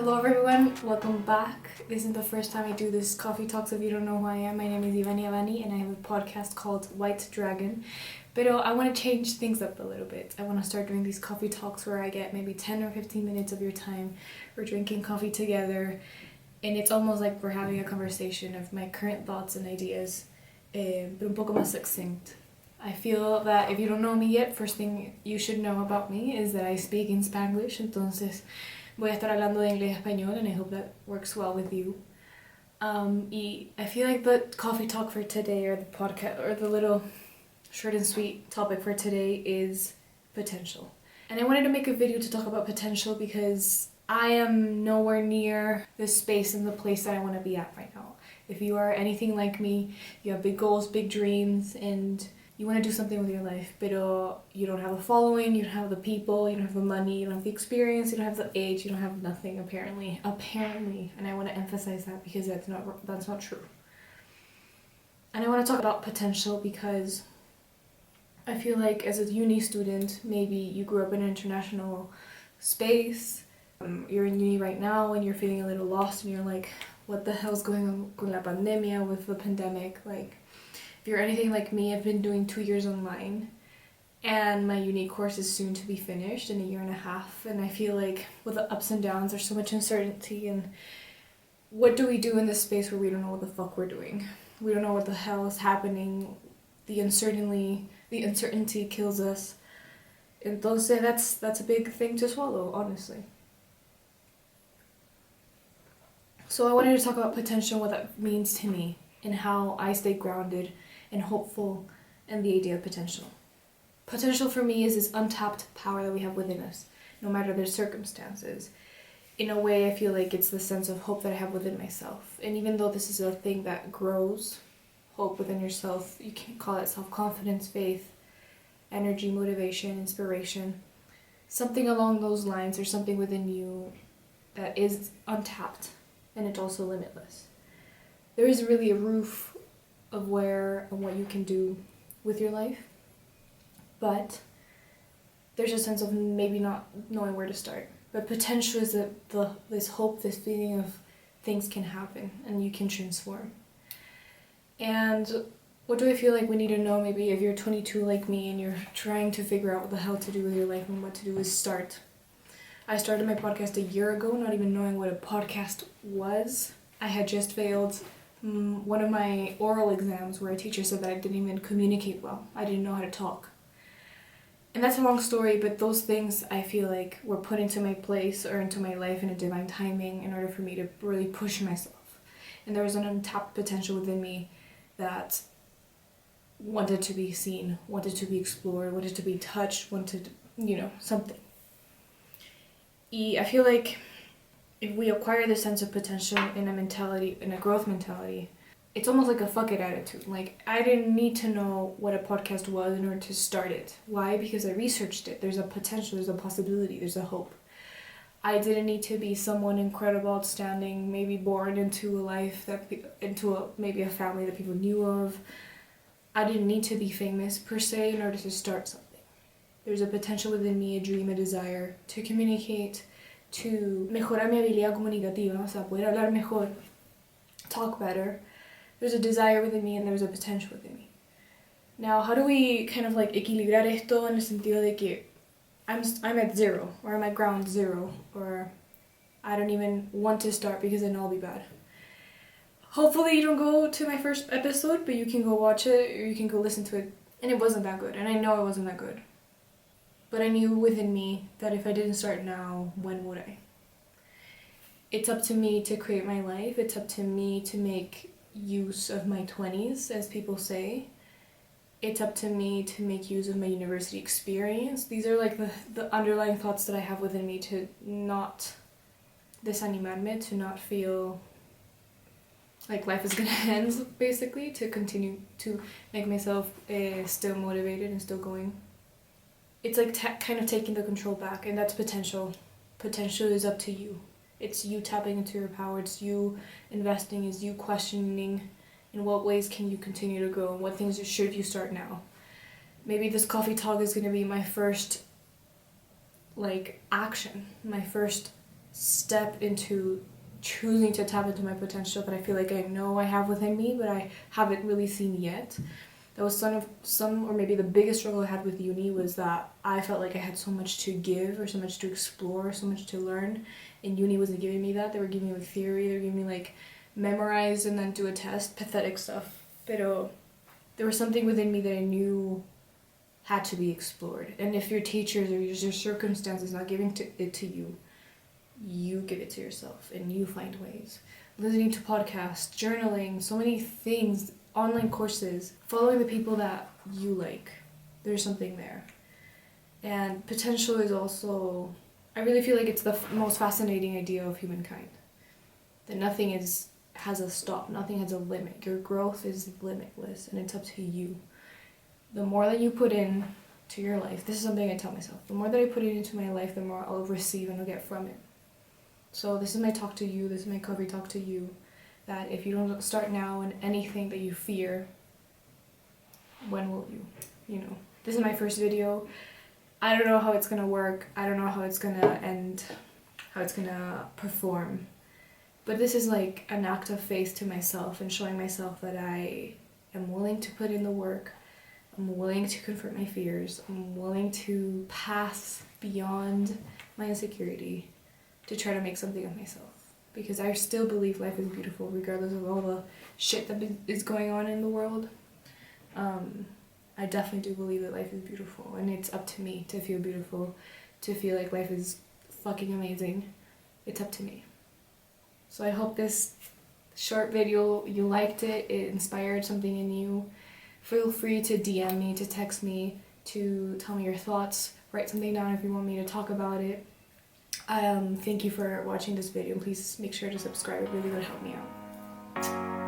Hello everyone, welcome back. This isn't the first time I do this coffee talk, so if you don't know who I am, my name is Ivani and I have a podcast called White Dragon. But I want to change things up a little bit. I want to start doing these coffee talks where I get maybe 10 or 15 minutes of your time. We're drinking coffee together and it's almost like we're having a conversation of my current thoughts and ideas, but un poco más succinct. I feel that if you don't know me yet, first thing you should know about me is that I speak in Spanglish, entonces voy a estar hablando de inglés y español, and I hope that works well with you. Y I feel like the coffee talk for today, or the podcast, or the little short and sweet topic for today is potential. And I wanted to make a video to talk about potential because I am nowhere near the space and the place that I want to be at right now. If you are anything like me, you have big goals, big dreams, and you want to do something with your life, but you don't have a following, you don't have the people, you don't have the money, you don't have the experience, you don't have the age, you don't have nothing apparently, and I want to emphasize that because that's not true. And I want to talk about potential because I feel like as a uni student, maybe you grew up in an international space, you're in uni right now and you're feeling a little lost and you're like, what the hell's going on con la pandemia, with the pandemic, like. If you're anything like me, I've been doing 2 years online and my uni course is soon to be finished in a year and a half, and I feel like with the ups and downs there's so much uncertainty, and what do we do in this space where we don't know what the fuck we're doing? We don't know what the hell is happening. The uncertainty kills us. Entonces that's a big thing to swallow, honestly. So I wanted to talk about potential, what that means to me, and how I stay grounded and hopeful, and the idea of potential. Potential for me is this untapped power that we have within us, no matter the circumstances. In a way, I feel like it's the sense of hope that I have within myself. And even though this is a thing that grows, hope within yourself, you can call it self-confidence, faith, energy, motivation, inspiration, something along those lines, or something within you that is untapped, and it's also limitless. There is really a roof of where and what you can do with your life, but there's a sense of maybe not knowing where to start. But potential is this hope, this feeling of things can happen and you can transform. And what do I feel like we need to know? Maybe if you're 22 like me and you're trying to figure out what the hell to do with your life and what to do, is start. I started my podcast a year ago, not even knowing what a podcast was. I had just failed one of my oral exams where a teacher said that I didn't even communicate well. I didn't know how to talk. And that's a long story, but those things I feel like were put into my place or into my life in a divine timing in order for me to really push myself. And there was an untapped potential within me that wanted to be seen, wanted to be explored, wanted to be touched, wanted, something. I feel like if we acquire this sense of potential in a growth mentality, it's almost like a fuck it attitude. Like, I didn't need to know what a podcast was in order to start it. Why? Because I researched it. There's a potential, there's a possibility, there's a hope. I didn't need to be someone incredible, outstanding, maybe born into a life maybe a family that people knew of. I didn't need to be famous per se in order to start something. There's a potential within me, a dream, a desire to communicate, to mejorar mi habilidad comunicativa, o sea, poder hablar mejor, talk better. There's a desire within me and there's a potential within me. Now, how do we kind of like equilibrar esto en el sentido de que I'm at zero, or I'm at ground zero, or I don't even want to start because I know I'll be bad. Hopefully you don't go to my first episode, but you can go watch it or you can go listen to it, and it wasn't that good, and I know it wasn't that good. But I knew within me that if I didn't start now, when would I? It's up to me to create my life. It's up to me to make use of my 20s, as people say. It's up to me to make use of my university experience. These are like the underlying thoughts that I have within me, to not desanimarme, to not feel like life is gonna end, basically, to continue to make myself still motivated and still going. It's like kind of taking the control back, and that's potential. Potential is up to you. It's you tapping into your power. It's you investing. It's you questioning in what ways can you continue to grow and what things should you start now. Maybe this coffee talk is going to be my first action, my first step into choosing to tap into my potential that I feel like I know I have within me, but I haven't really seen yet. That was or maybe the biggest struggle I had with uni was that I felt like I had so much to give or so much to explore, so much to learn, and uni wasn't giving me that. They were giving me like theory, they were giving me like memorize and then do a test, pathetic stuff. But there was something within me that I knew had to be explored. And if your teachers or your circumstances not giving it to you, you give it to yourself and you find ways. Listening to podcasts, journaling, so many things, online courses, following the people that you like. There's something there. And potential is also, I really feel like it's the most fascinating idea of humankind. That nothing has a stop, nothing has a limit. Your growth is limitless and it's up to you. The more that you put in to your life, this is something I tell myself, the more that I put it into my life, the more I'll receive and I'll get from it. So this is my talk to you, this is my coffee talk to you, that if you don't start now in anything that you fear, when will you? You know, this is my first video. I don't know how it's gonna work, I don't know how it's gonna end, how it's gonna perform. But this is like an act of faith to myself and showing myself that I am willing to put in the work, I'm willing to confront my fears, I'm willing to pass beyond my insecurity to try to make something of myself. Because I still believe life is beautiful regardless of all the shit that is going on in the world. I definitely do believe that life is beautiful and it's up to me to feel beautiful, to feel like life is fucking amazing. It's up to me. So I hope this short video, you liked it, it inspired something in you. Feel free to DM me, to text me, to tell me your thoughts, write something down if you want me to talk about it. Thank you for watching this video. Please make sure to subscribe, it really would help me out.